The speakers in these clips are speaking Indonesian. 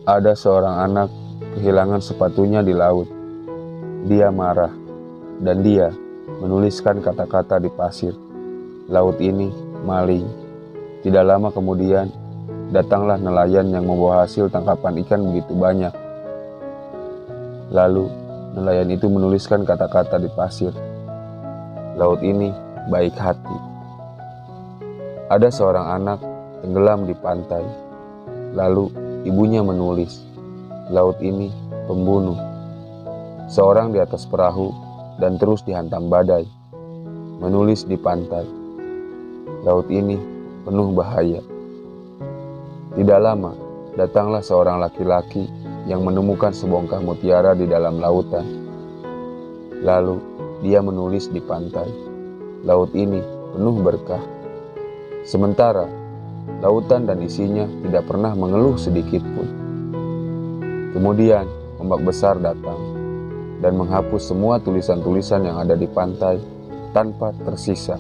Ada seorang anak kehilangan sepatunya di laut. Dia marah dan dia menuliskan kata-kata di pasir. Laut ini maling. Tidak lama kemudian datanglah nelayan yang membawa hasil tangkapan ikan begitu banyak. Lalu nelayan itu menuliskan kata-kata di pasir. Laut ini baik hati. Ada seorang anak tenggelam di pantai. Lalu ibunya menulis, laut ini pembunuh. Seorang di atas perahu dan terus dihantam badai, menulis di pantai, laut ini penuh bahaya. Tidak lama, datanglah seorang laki-laki yang menemukan sebongkah mutiara di dalam lautan. Lalu dia menulis di pantai, laut ini penuh berkah. Sementara lautan dan isinya tidak pernah mengeluh sedikit pun. Kemudian ombak besar datang dan menghapus semua tulisan-tulisan yang ada di pantai tanpa tersisa.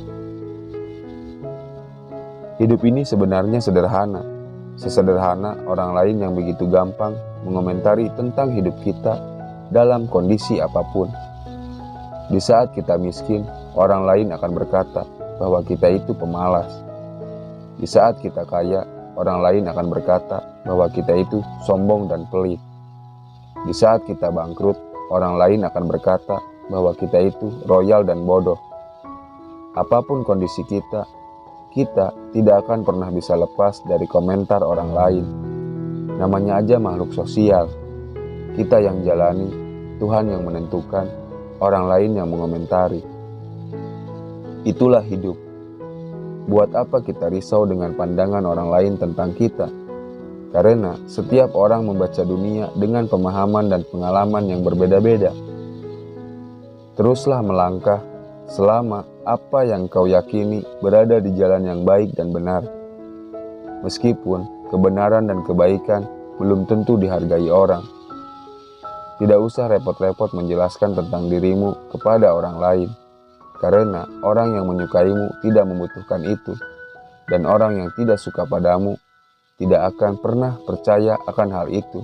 Hidup ini sebenarnya sederhana, sesederhana orang lain yang begitu gampang mengomentari tentang hidup kita dalam kondisi apapun. Di saat kita miskin, orang lain akan berkata bahwa kita itu pemalas. Di saat kita kaya, orang lain akan berkata bahwa kita itu sombong dan pelit. Di saat kita bangkrut, orang lain akan berkata bahwa kita itu royal dan bodoh. Apapun kondisi kita tidak akan pernah bisa lepas dari komentar orang lain. Namanya aja makhluk sosial. Kita yang jalani, Tuhan yang menentukan, orang lain yang mengomentari. Itulah hidup. Buat apa kita risau dengan pandangan orang lain tentang kita? Karena setiap orang membaca dunia dengan pemahaman dan pengalaman yang berbeda-beda. Teruslah melangkah selama apa yang kau yakini berada di jalan yang baik dan benar. Meskipun kebenaran dan kebaikan belum tentu dihargai orang. Tidak usah repot-repot menjelaskan tentang dirimu kepada orang lain. Karena orang yang menyukaimu tidak membutuhkan itu, dan orang yang tidak suka padamu tidak akan pernah percaya akan hal itu.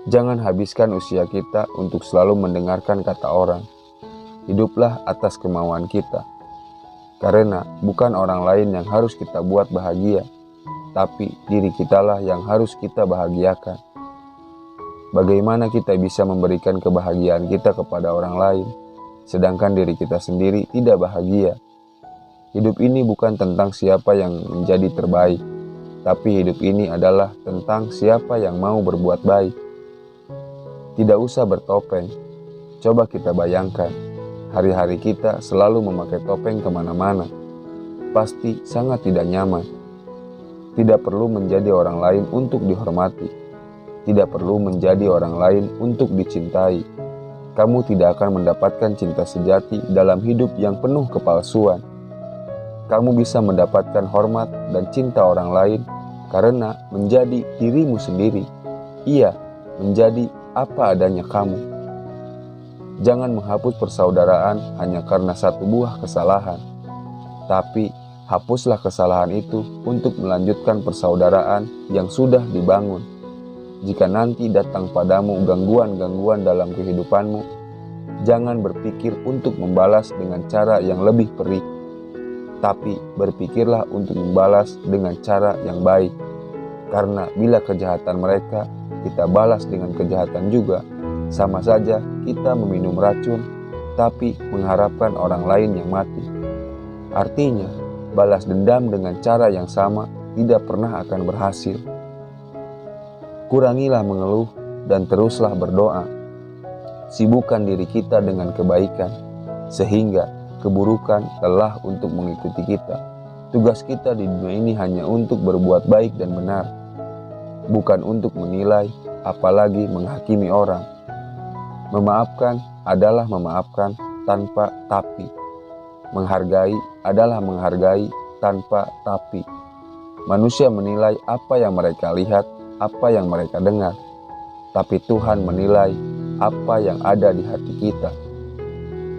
Jangan habiskan usia kita untuk selalu mendengarkan kata orang. Hiduplah atas kemauan kita. Karena bukan orang lain yang harus kita buat bahagia, tapi diri kitalah yang harus kita bahagiakan. Bagaimana kita bisa memberikan kebahagiaan kita kepada orang lain, sedangkan diri kita sendiri tidak bahagia? Hidup ini bukan tentang siapa yang menjadi terbaik, tapi hidup ini adalah tentang siapa yang mau berbuat baik. Tidak usah bertopeng. Coba kita bayangkan, hari-hari kita selalu memakai topeng kemana-mana. Pasti sangat tidak nyaman. Tidak perlu menjadi orang lain untuk dihormati. Tidak perlu menjadi orang lain untuk dicintai. Kamu tidak akan mendapatkan cinta sejati dalam hidup yang penuh kepalsuan. Kamu bisa mendapatkan hormat dan cinta orang lain karena menjadi dirimu sendiri. Iya, menjadi apa adanya kamu. Jangan menghapus persaudaraan hanya karena satu buah kesalahan. Tapi, hapuslah kesalahan itu untuk melanjutkan persaudaraan yang sudah dibangun. Jika nanti datang padamu gangguan-gangguan dalam kehidupanmu, jangan berpikir untuk membalas dengan cara yang lebih perih, tapi berpikirlah untuk membalas dengan cara yang baik. Karena bila kejahatan mereka kita balas dengan kejahatan juga, sama saja kita meminum racun, tapi mengharapkan orang lain yang mati. Artinya, balas dendam dengan cara yang sama tidak pernah akan berhasil. Kurangilah mengeluh dan teruslah berdoa. Sibukkan diri kita dengan kebaikan, sehingga keburukan lelah untuk mengikuti kita. Tugas kita di dunia ini hanya untuk berbuat baik dan benar, bukan untuk menilai, apalagi menghakimi orang. Memaafkan adalah memaafkan tanpa tapi. Menghargai adalah menghargai tanpa tapi. Manusia menilai apa yang mereka lihat, apa yang mereka dengar, tapi Tuhan menilai apa yang ada di hati kita.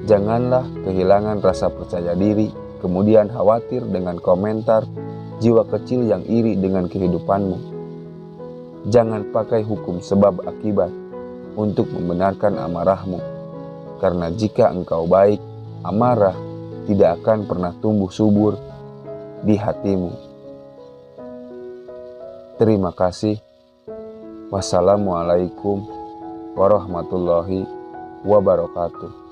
Janganlah kehilangan rasa percaya diri, kemudian khawatir dengan komentar jiwa kecil yang iri dengan kehidupanmu. Jangan pakai hukum sebab akibat untuk membenarkan amarahmu, karena jika engkau baik, amarah tidak akan pernah tumbuh subur di hatimu. Terima kasih. Wassalamualaikum warahmatullahi wabarakatuh.